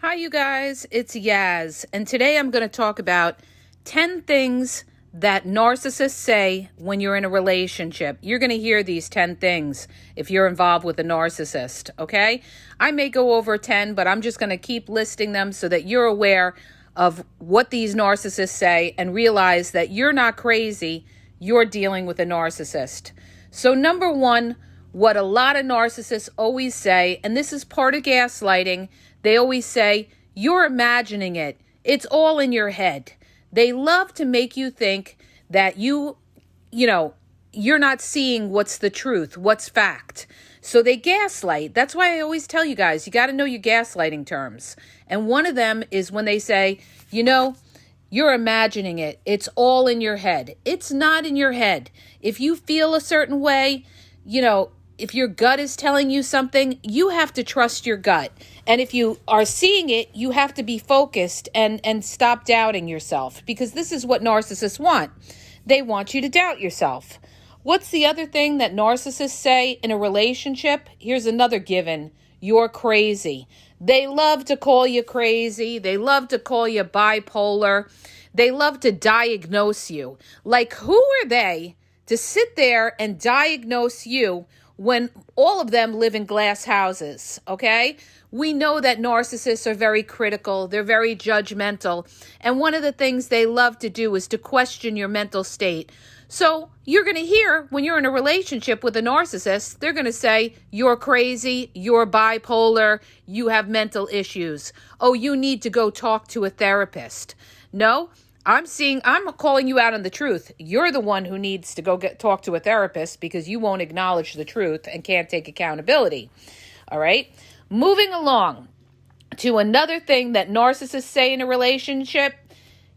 Hi, you guys. It's Yaz, and today I'm going to talk about 10 things that narcissists say when you're in a relationship. You're going to hear these 10 things if you're involved with a narcissist, okay? I may go over 10, but I'm just going to keep listing them so that you're aware of what these narcissists say and realize that you're not crazy. You're dealing with a narcissist. So number one, what a lot of narcissists always say, and this is part of gaslighting, they always say, you're imagining it. It's all in your head. They love to make you think that you're not seeing what's the truth, what's fact. So they gaslight. That's why I always tell you guys, you got to know your gaslighting terms. And one of them is when they say, you're imagining it. It's all in your head. It's not in your head. If you feel a certain way, if your gut is telling you something, you have to trust your gut. And if you are seeing it, you have to be focused and stop doubting yourself, because this is what narcissists want. They want you to doubt yourself. What's the other thing that narcissists say in a relationship? Here's another given. You're crazy. They love to call you crazy. They love to call you bipolar. They love to diagnose you. Like, who are they to sit there and diagnose you when all of them live in glass houses, okay? We know that narcissists are very critical. They're very judgmental. And one of the things they love to do is to question your mental state. So you're going to hear when you're in a relationship with a narcissist, they're going to say, you're crazy, you're bipolar, you have mental issues. Oh, you need to go talk to a therapist. No, I'm calling you out on the truth. You're the one who needs to go talk to a therapist because you won't acknowledge the truth and can't take accountability. All right. Moving along to another thing that narcissists say in a relationship.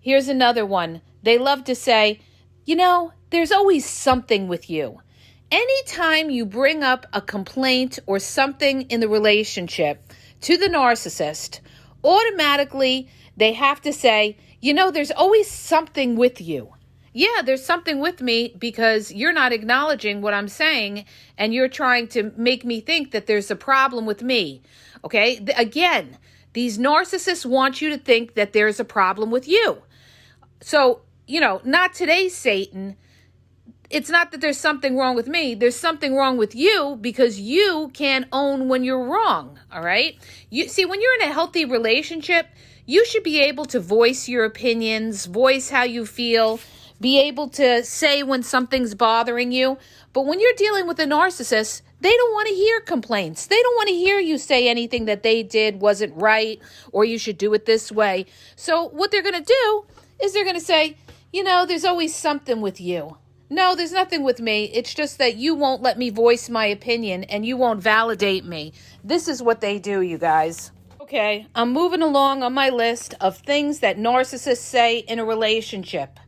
Here's another one. They love to say, there's always something with you. Anytime you bring up a complaint or something in the relationship to the narcissist, automatically they have to say, there's always something with you. Yeah, there's something with me because you're not acknowledging what I'm saying and you're trying to make me think that there's a problem with me. Okay? Again, these narcissists want you to think that there's a problem with you. So, not today, Satan. It's not that there's something wrong with me. There's something wrong with you because you can't own when you're wrong. All right? You see, when you're in a healthy relationship, you should be able to voice your opinions, voice how you feel, be able to say when something's bothering you. But when you're dealing with a narcissist, they don't want to hear complaints. They don't want to hear you say anything that they did wasn't right or you should do it this way. So what they're going to do is they're going to say, there's always something with you. No, there's nothing with me. It's just that you won't let me voice my opinion and you won't validate me. This is what they do, you guys. Okay, I'm moving along on my list of things that narcissists say in a relationship.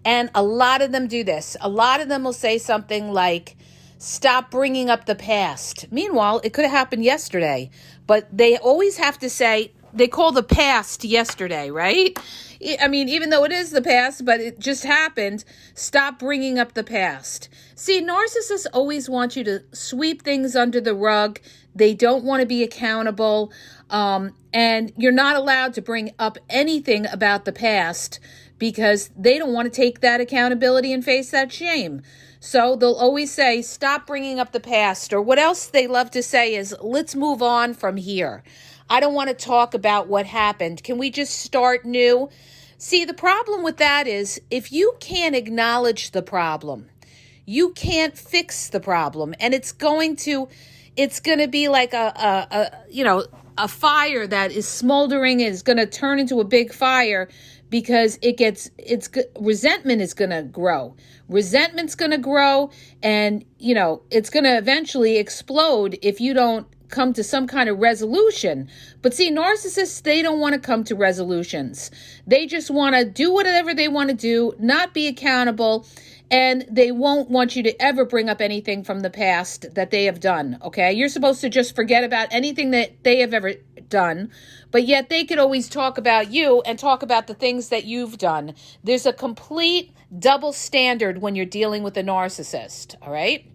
And a lot of them do this. A lot of them will say something like, stop bringing up the past. Meanwhile, it could have happened yesterday. But they always have to say, they call the past yesterday, right? I mean, even though it is the past, but it just happened, stop bringing up the past. See, narcissists always want you to sweep things under the rug. They don't want to be accountable. And you're not allowed to bring up anything about the past because they don't want to take that accountability and face that shame. So they'll always say, stop bringing up the past. Or what else they love to say is, let's move on from here. I don't want to talk about what happened. Can we just start new? See, the problem with that is if you can't acknowledge the problem, you can't fix the problem. And it's going to be like a fire that is smoldering is going to turn into a big fire because resentment is going to grow. Resentment's going to grow and, it's going to eventually explode if you don't come to some kind of resolution. But see, narcissists, they don't want to come to resolutions. They just want to do whatever they want to do, not be accountable, and they won't want you to ever bring up anything from the past that they have done, okay? You're supposed to just forget about anything that they have ever done, but yet they could always talk about you and talk about the things that you've done. There's a complete double standard when you're dealing with a narcissist, all right?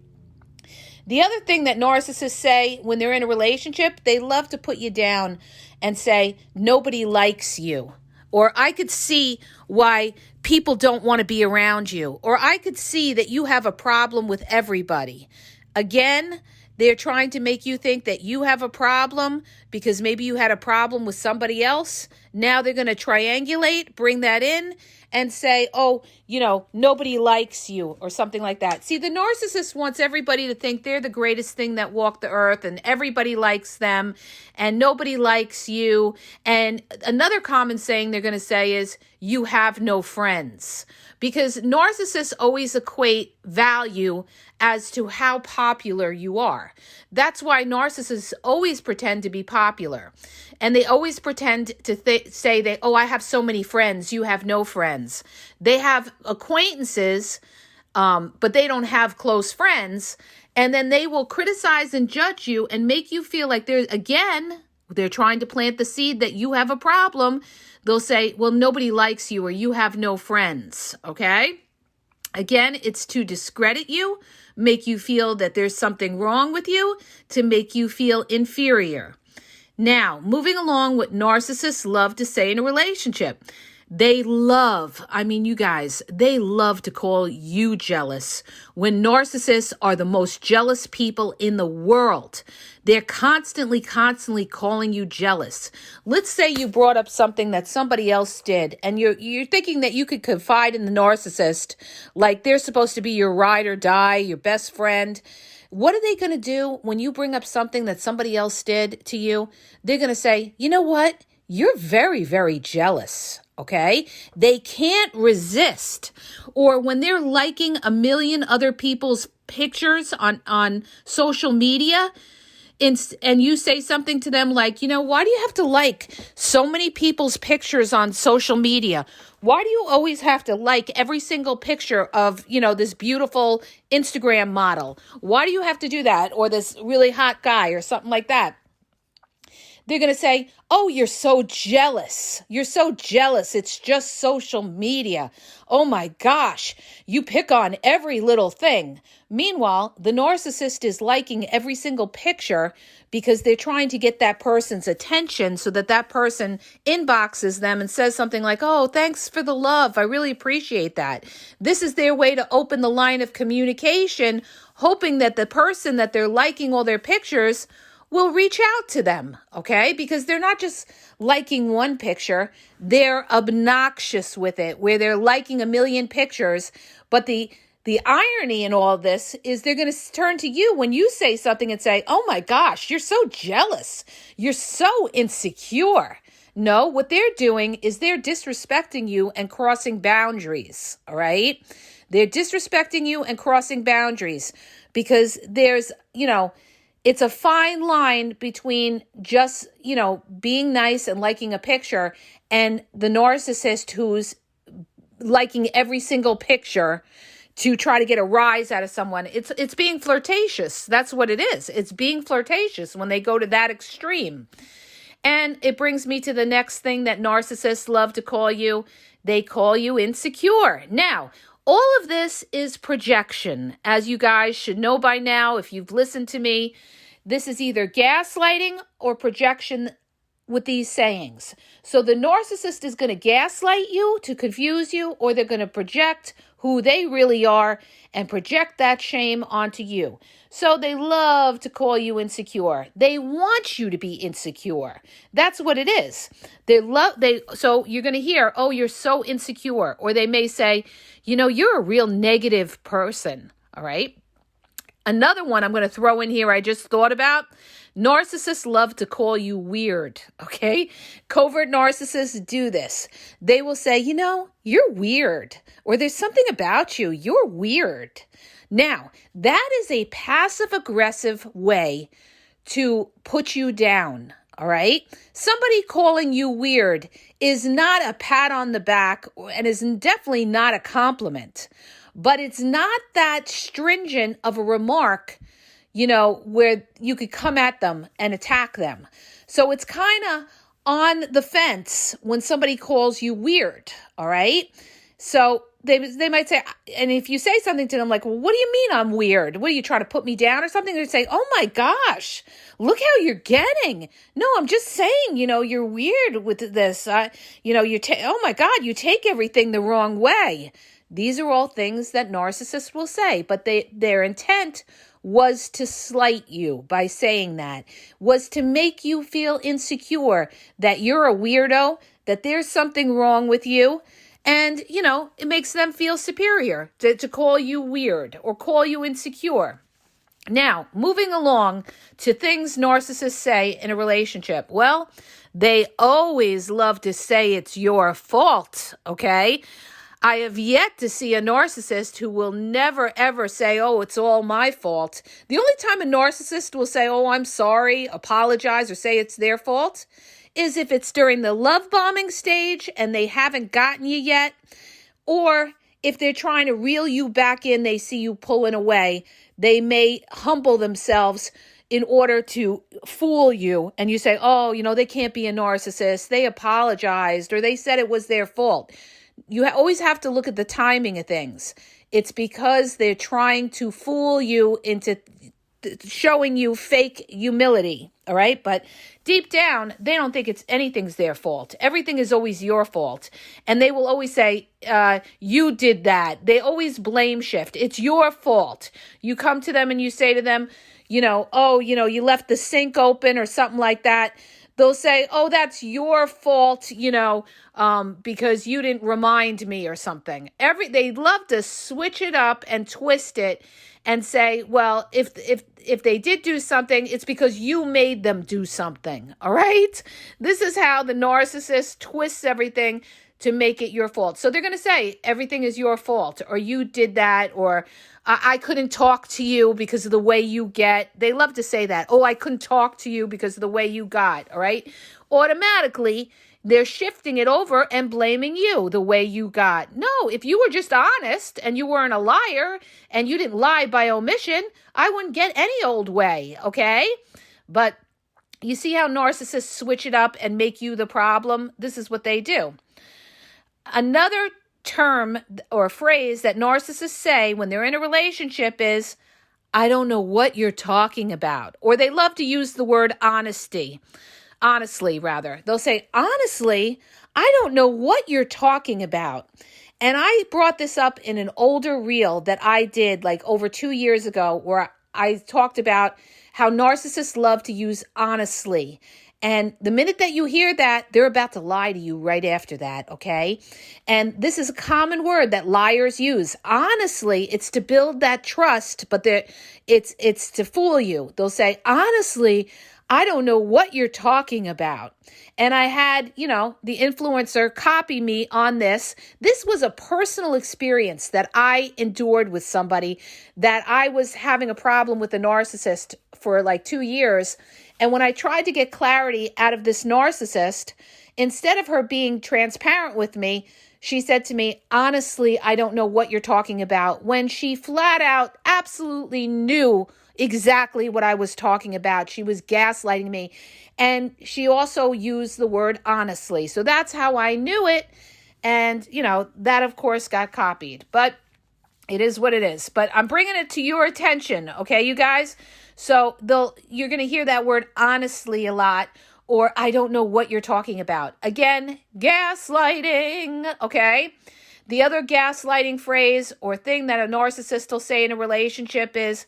The other thing that narcissists say when they're in a relationship, they love to put you down and say, nobody likes you. Or I could see why people don't want to be around you. Or I could see that you have a problem with everybody. Again, they're trying to make you think that you have a problem because maybe you had a problem with somebody else. Now they're going to triangulate, bring that in, and say, oh, nobody likes you or something like that. See, the narcissist wants everybody to think they're the greatest thing that walked the earth and everybody likes them and nobody likes you. And another common saying they're going to say is, you have no friends. Because narcissists always equate value as to how popular you are. That's why narcissists always pretend to be popular. And they always pretend to say that, oh, I have so many friends, you have no friends. They have acquaintances, but they don't have close friends. And then they will criticize and judge you and make you feel like they're trying to plant the seed that you have a problem. They'll say, well, nobody likes you or you have no friends, okay? Again, it's to discredit you, make you feel that there's something wrong with you, to make you feel inferior. Now, moving along, what narcissists love to say in a relationship. They love to call you jealous. When narcissists are the most jealous people in the world, they're constantly calling you jealous. Let's say you brought up something that somebody else did, and you're thinking that you could confide in the narcissist, like they're supposed to be your ride or die, your best friend. What are they going to do when you bring up something that somebody else did to you? They're going to say, you know what? You're very, very jealous. Okay? They can't resist. Or when they're liking a million other people's pictures on social media, and you say something to them like, why do you have to like so many people's pictures on social media? Why do you always have to like every single picture of, this beautiful Instagram model? Why do you have to do that? Or this really hot guy or something like that? They're going to say, oh, you're so jealous. You're so jealous. It's just social media. Oh my gosh, you pick on every little thing. Meanwhile, the narcissist is liking every single picture because they're trying to get that person's attention so that that person inboxes them and says something like, oh, thanks for the love. I really appreciate that. This is their way to open the line of communication, hoping that the person that they're liking all their pictures will reach out to them, okay? Because they're not just liking one picture, they're obnoxious with it, where they're liking a million pictures. But the irony in all this is they're going to turn to you when you say something and say, oh my gosh, you're so jealous. You're so insecure. No, what they're doing is they're disrespecting you and crossing boundaries, all right? They're disrespecting you and crossing boundaries because there's, it's a fine line between just, being nice and liking a picture and the narcissist who's liking every single picture to try to get a rise out of someone. It's being flirtatious. That's what it is. It's being flirtatious when they go to that extreme. And it brings me to the next thing that narcissists love to call you. They call you insecure. Now, all of this is projection. As you guys should know by now, if you've listened to me, this is either gaslighting or projection with these sayings. So the narcissist is going to gaslight you to confuse you, or they're going to project who they really are and project that shame onto you. So they love to call you insecure. They want you to be insecure. That's what it is. So you're going to hear, oh, you're so insecure. Or they may say, you're a real negative person. All right. Another one I'm going to throw in here I just thought about. Narcissists love to call you weird, okay? Covert narcissists do this. They will say, you're weird, or there's something about you. You're weird. Now, that is a passive-aggressive way to put you down, all right? Somebody calling you weird is not a pat on the back and is definitely not a compliment. But it's not that stringent of a remark, where you could come at them and attack them. So it's kind of on the fence when somebody calls you weird, all right? So they might say, and if you say something to them like, well, what do you mean I'm weird? What are you trying to put me down or something? They'd say, oh my gosh, look how you're getting. No, I'm just saying, you're weird with this. Oh my God, you take everything the wrong way. These are all things that narcissists will say, but their intent was to slight you by saying that, was to make you feel insecure, that you're a weirdo, that there's something wrong with you. And, it makes them feel superior to call you weird or call you insecure. Now, moving along to things narcissists say in a relationship. Well, they always love to say it's your fault, okay? I have yet to see a narcissist who will never, ever say, oh, it's all my fault. The only time a narcissist will say, oh, I'm sorry, apologize, or say it's their fault is if it's during the love bombing stage and they haven't gotten you yet, or if they're trying to reel you back in, they see you pulling away, they may humble themselves in order to fool you. And you say, oh, they can't be a narcissist. They apologized or they said it was their fault. You always have to look at the timing of things. It's because they're trying to fool you into showing you fake humility, all right? But deep down, they don't think anything's their fault. Everything is always your fault. And they will always say, you did that. They always blame shift. It's your fault. You come to them and you say to them, you left the sink open or something like that. They'll say, oh, that's your fault, because you didn't remind me or something. They love to switch it up and twist it and say, well, if they did do something, it's because you made them do something, all right? This is how the narcissist twists everything to make it your fault. So they're going to say everything is your fault, or you did that, or I couldn't talk to you because of the way you get. They love to say that. Oh, I couldn't talk to you because of the way you got, all right? Automatically, they're shifting it over and blaming you the way you got. No, if you were just honest and you weren't a liar and you didn't lie by omission, I wouldn't get any old way, okay? But you see how narcissists switch it up and make you the problem? This is what they do. Another term or phrase that narcissists say when they're in a relationship is, I don't know what you're talking about. Or they love to use the word honestly. They'll say, honestly, I don't know what you're talking about. And I brought this up in an older reel that I did like over 2 years ago, where I talked about how narcissists love to use honestly. And the minute that you hear that, they're about to lie to you right after that, okay? And this is a common word that liars use. Honestly, it's to build that trust, but it's to fool you. They'll say, honestly, I don't know what you're talking about. And I had, the influencer copy me on this. This was a personal experience that I endured with somebody, that I was having a problem with a narcissist for like 2 years. And when I tried to get clarity out of this narcissist, instead of her being transparent with me, she said to me, honestly, I don't know what you're talking about, when she flat out absolutely knew exactly what I was talking about. She was gaslighting me. And she also used the word honestly. So that's how I knew it. And, that of course got copied. But it is what it is. But I'm bringing it to your attention, okay, you guys? So you're going to hear that word honestly a lot, or I don't know what you're talking about. Again, gaslighting, okay? The other gaslighting phrase or thing that a narcissist will say in a relationship is,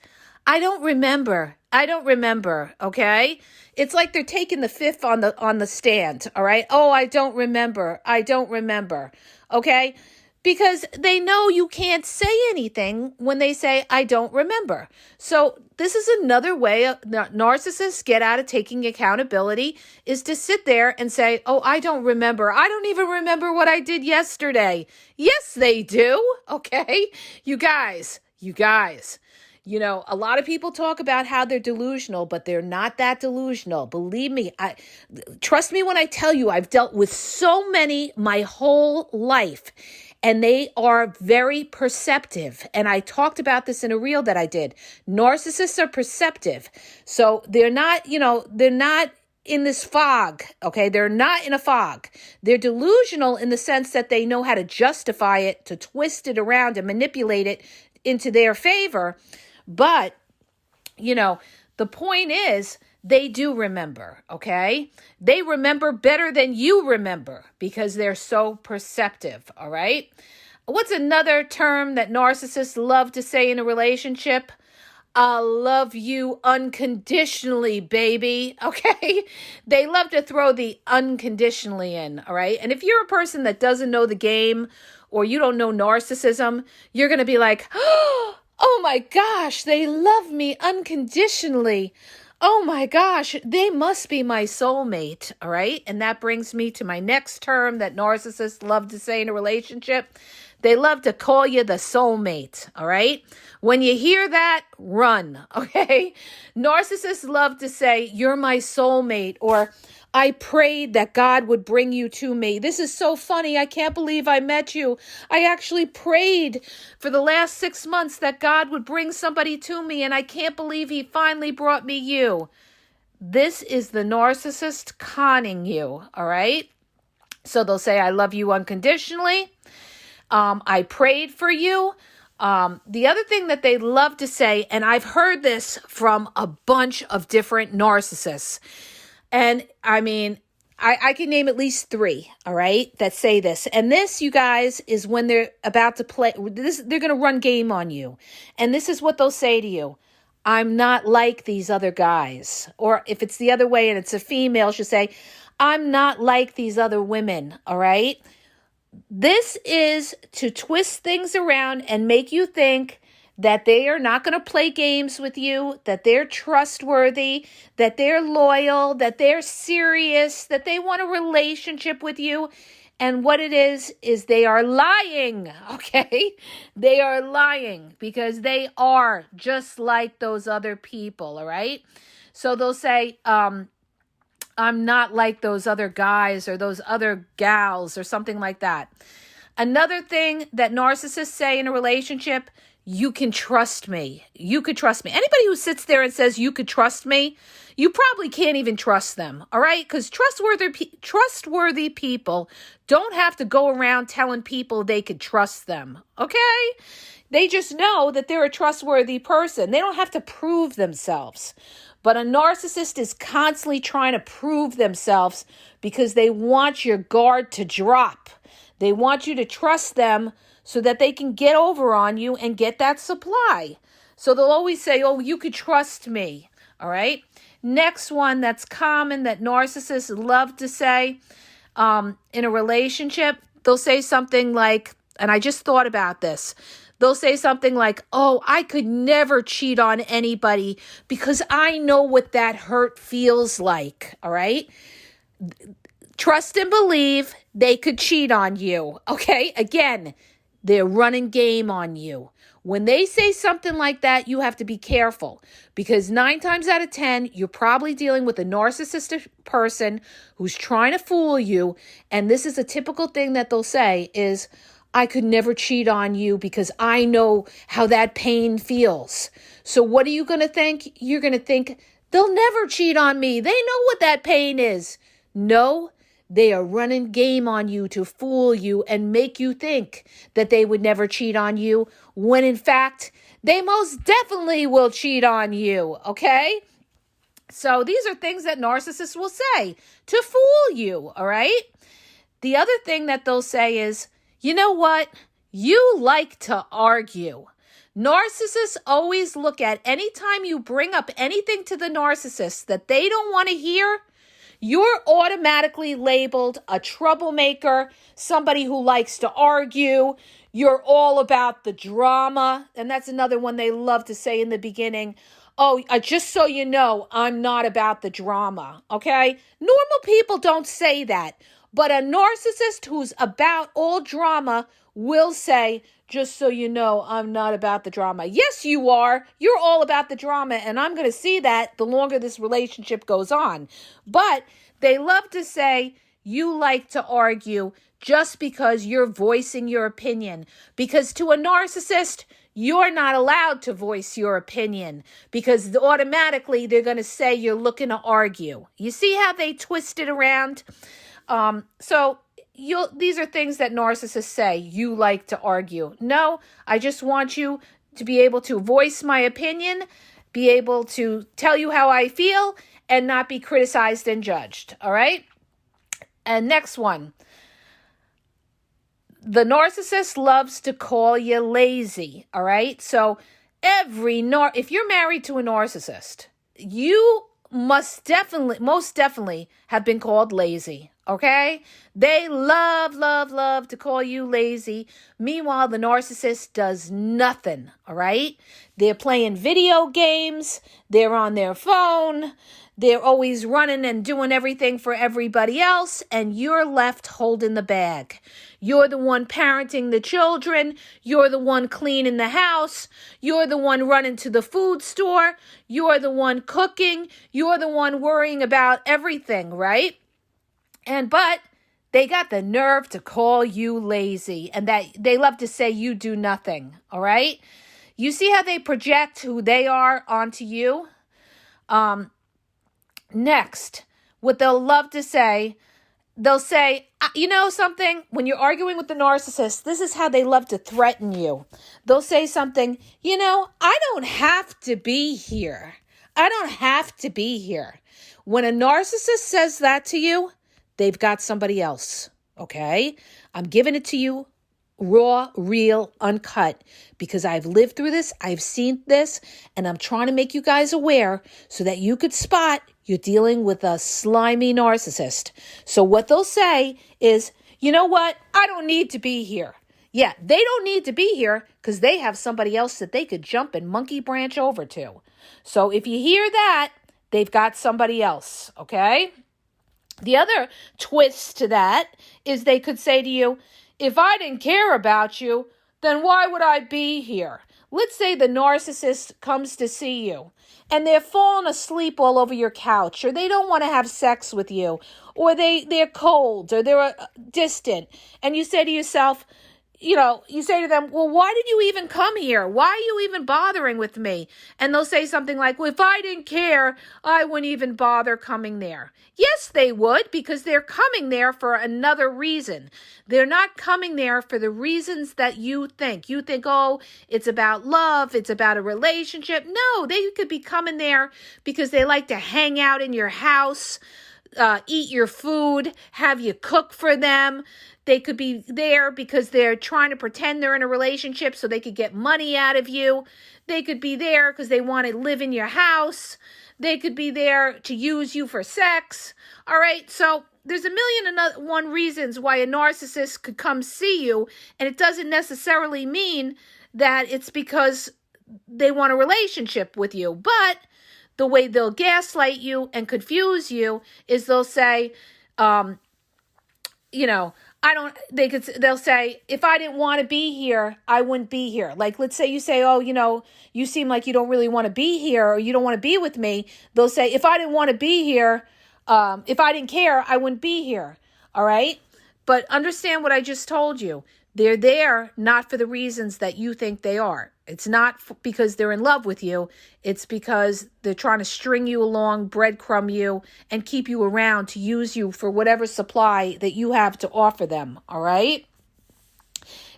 I don't remember, okay? It's like they're taking the fifth on the stand, all right? Oh, I don't remember, okay? Because they know you can't say anything when they say, I don't remember. So this is another way narcissists get out of taking accountability, is to sit there and say, oh, I don't remember. I don't even remember what I did yesterday. Yes, they do. Okay. You guys, a lot of people talk about how they're delusional, but they're not that delusional. Believe me, trust me when I tell you, I've dealt with so many my whole life. And they are very perceptive. And I talked about this in a reel that I did. Narcissists are perceptive. So they're not in this fog, okay? They're not in a fog. They're delusional in the sense that they know how to justify it, to twist it around and manipulate it into their favor. But, the point is, they do remember, okay? They remember better than you remember because they're so perceptive, all right? What's another term that narcissists love to say in a relationship? I love you unconditionally, baby, okay? They love to throw the unconditionally in, all right? And if you're a person that doesn't know the game or you don't know narcissism, you're going to be like, oh my gosh, they love me unconditionally. Oh my gosh, they must be my soulmate, all right? And that brings me to my next term that narcissists love to say in a relationship. They love to call you the soulmate, all right? When you hear that, run, okay? Narcissists love to say, you're my soulmate, or I prayed that God would bring you to me. This is so funny. I can't believe I met you. I actually prayed for the last 6 months that God would bring somebody to me, and I can't believe he finally brought me you. This is the narcissist conning you, all right? So they'll say, I love you unconditionally. I prayed for you. The other thing that they love to say, and I've heard this from a bunch of different narcissists, and I mean, I can name at least 3, all right, that say this. And this, you guys, is when they're about to play, they're going to run game on you. And this is what they'll say to you. I'm not like these other guys. Or if it's the other way and it's a female, she'll say, I'm not like these other women, all right? This is to twist things around and make you think that they are not going to play games with you, that they're trustworthy, that they're loyal, that they're serious, that they want a relationship with you. And what it is they are lying, okay? They are lying because they are just like those other people, all right? So they'll say, I'm not like those other guys or those other gals or something like that. Another thing that narcissists say in a relationship, you can trust me. You could trust me. Anybody who sits there and says you could trust me, you probably can't even trust them, all right? Because trustworthy people don't have to go around telling people they could trust them, okay? They just know that they're a trustworthy person. They don't have to prove themselves. But a narcissist is constantly trying to prove themselves because they want your guard to drop. They want you to trust them so that they can get over on you and get that supply. So they'll always say, oh, you could trust me, all right? Next one that's common that narcissists love to say in a relationship, they'll say something like, and I just thought about this, they'll say something like, oh, I could never cheat on anybody because I know what that hurt feels like, all right? Trust and believe they could cheat on you, okay? Again, they're running game on you. When they say something like that, you have to be careful because 9 times out of 10, you're probably dealing with a narcissistic person who's trying to fool you. And this is a typical thing that they'll say is, I could never cheat on you because I know how that pain feels. So what are you going to think? You're going to think, they'll never cheat on me. They know what that pain is. No, they are running game on you to fool you and make you think that they would never cheat on you, when in fact, they most definitely will cheat on you, okay? So these are things that narcissists will say to fool you, all right? The other thing that they'll say is, you know what? You like to argue. Narcissists always look at any time you bring up anything to the narcissist that they don't want to hear, you're automatically labeled a troublemaker, somebody who likes to argue. You're all about the drama. And that's another one they love to say in the beginning. Oh, just so you know, I'm not about the drama, okay? Normal people don't say that. But a narcissist who's about all drama will say, just so you know, I'm not about the drama. Yes, you are. You're all about the drama, and I'm going to see that the longer this relationship goes on. But they love to say, you like to argue just because you're voicing your opinion. Because to a narcissist, you're not allowed to voice your opinion because automatically they're going to say you're looking to argue. You see how they twist it around? These are things that narcissists say. You like to argue. No, I just want you to be able to voice my opinion, be able to tell you how I feel, and not be criticized and judged. All right? And next one. The narcissist loves to call you lazy. All right? So if you're married to a narcissist, you most definitely have been called lazy. Okay? They love to call you lazy. Meanwhile, the narcissist does nothing. All right? They're playing video games. They're on their phone. They're always running and doing everything for everybody else. And you're left holding the bag. You're the one parenting the children. You're the one cleaning the house. You're the one running to the food store. You're the one cooking. You're the one worrying about everything, right? But they got the nerve to call you lazy, and that they love to say you do nothing, all right? You see how they project who they are onto you? Next, what they'll love to say, they'll say, you know something? When you're arguing with the narcissist, this is how they love to threaten you. They'll say something, I don't have to be here. I don't have to be here. When a narcissist says that to you, they've got somebody else, okay? I'm giving it to you raw, real, uncut, because I've lived through this, I've seen this, and I'm trying to make you guys aware so that you could spot you're dealing with a slimy narcissist. So what they'll say is, you know what? I don't need to be here. Yeah, they don't need to be here because they have somebody else that they could jump and monkey branch over to. So if you hear that, they've got somebody else, okay? The other twist to that is they could say to you, if I didn't care about you, then why would I be here? Let's say the narcissist comes to see you and they're falling asleep all over your couch, or they don't want to have sex with you, or they're cold, or they're distant. And you say to yourself, you say to them, well, why did you even come here? Why are you even bothering with me? And they'll say something like, well, if I didn't care, I wouldn't even bother coming there. Yes, they would, because they're coming there for another reason. They're not coming there for the reasons that you think. You think, oh, it's about love, it's about a relationship. No, they could be coming there because they like to hang out in your house, eat your food, have you cook for them. They could be there because they're trying to pretend they're in a relationship so they could get money out of you. They could be there because they want to live in your house. They could be there to use you for sex. All right, so there's a million and one reasons why a narcissist could come see you, and it doesn't necessarily mean that it's because they want a relationship with you. But the way they'll gaslight you and confuse you is they'll say, they'll say, if I didn't want to be here, I wouldn't be here. Like, let's say you say, oh, you seem like you don't really want to be here, or you don't want to be with me. They'll say, if I didn't want to be here, if I didn't care, I wouldn't be here. All right. But understand what I just told you. They're there not for the reasons that you think they are. It's not because they're in love with you. It's because they're trying to string you along, breadcrumb you, and keep you around to use you for whatever supply that you have to offer them. All right?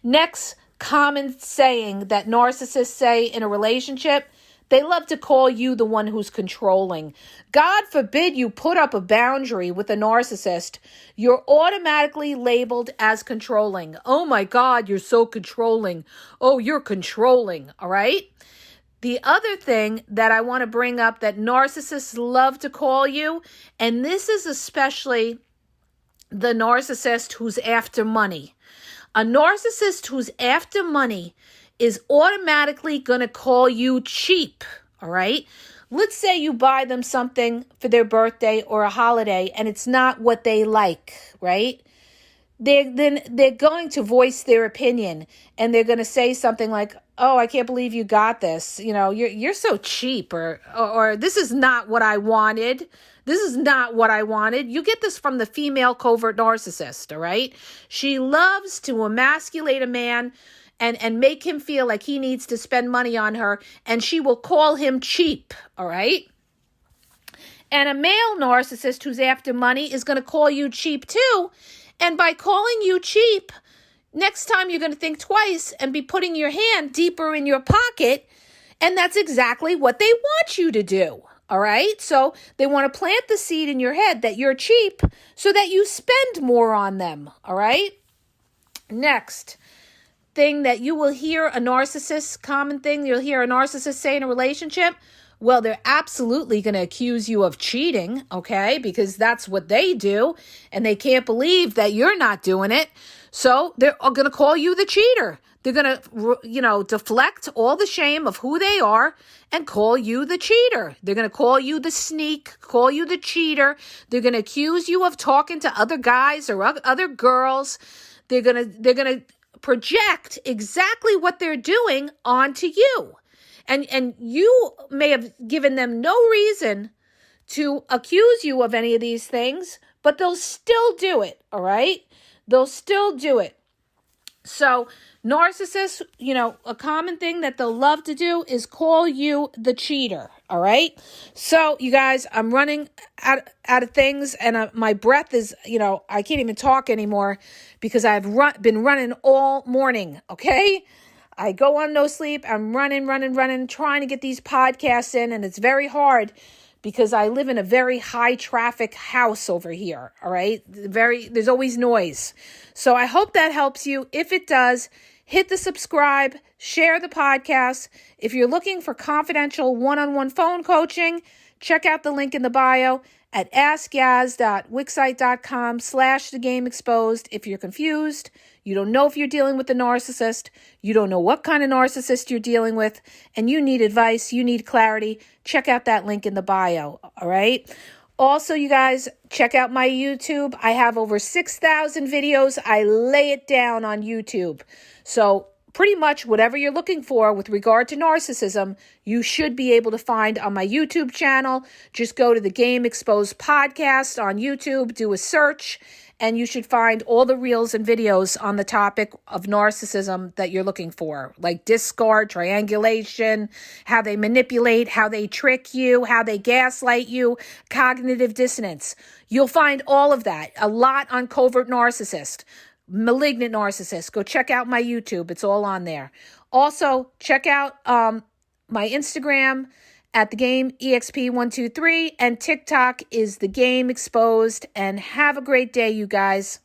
Next common saying that narcissists say in a relationship, they love to call you the one who's controlling. God forbid you put up a boundary with a narcissist. You're automatically labeled as controlling. Oh my God, you're so controlling. Oh, you're controlling. All right? The other thing that I want to bring up that narcissists love to call you, and this is especially the narcissist who's after money. A narcissist who's after money is automatically going to call you cheap, all right? Let's say you buy them something for their birthday or a holiday and it's not what they like, right? They're going to voice their opinion, and they're going to say something like, oh, I can't believe you got this. You're so cheap, or this is not what I wanted. This is not what I wanted. You get this from the female covert narcissist, all right? She loves to emasculate a man and make him feel like he needs to spend money on her, and she will call him cheap, all right? And a male narcissist who's after money is going to call you cheap too. And by calling you cheap, next time you're going to think twice and be putting your hand deeper in your pocket. And that's exactly what they want you to do. All right. So they want to plant the seed in your head that you're cheap so that you spend more on them. All right. Next thing that you will hear a narcissist, common thing you'll hear a narcissist say in a relationship. Well, they're absolutely going to accuse you of cheating, okay, because that's what they do, and they can't believe that you're not doing it. So they're going to call you the cheater. They're going to, deflect all the shame of who they are and call you the cheater. They're going to call you the sneak, call you the cheater. They're going to accuse you of talking to other guys or other girls. They're going to project exactly what they're doing onto you. And you may have given them no reason to accuse you of any of these things, but they'll still do it, all right? They'll still do it. So narcissists, a common thing that they'll love to do is call you the cheater, all right? So you guys, I'm running out of things, and my breath is, I can't even talk anymore because I've been running all morning, okay? I go on no sleep. I'm running, trying to get these podcasts in, and it's very hard because I live in a very high traffic house over here, all right? There's always noise. So I hope that helps you. If it does, hit the subscribe, share the podcast. If you're looking for confidential one-on-one phone coaching, check out the link in the bio at askyaz.wixsite.com/thegameexposed. If you're confused, you don't know if you're dealing with a narcissist, you don't know what kind of narcissist you're dealing with, and you need advice, you need clarity, check out that link in the bio, all right? Also, you guys, check out my YouTube. I have over 6,000 videos. I lay it down on YouTube. So pretty much whatever you're looking for with regard to narcissism, you should be able to find on my YouTube channel. Just go to the Game Exposed podcast on YouTube, do a search, and you should find all the reels and videos on the topic of narcissism that you're looking for, like discard, triangulation, how they manipulate, how they trick you, how they gaslight you, cognitive dissonance. You'll find all of that, a lot on covert narcissist, malignant narcissist. Go check out my YouTube. It's all on there. Also, check out my Instagram at the Game EXP123, and TikTok is the Game Exposed. And have a great day, you guys.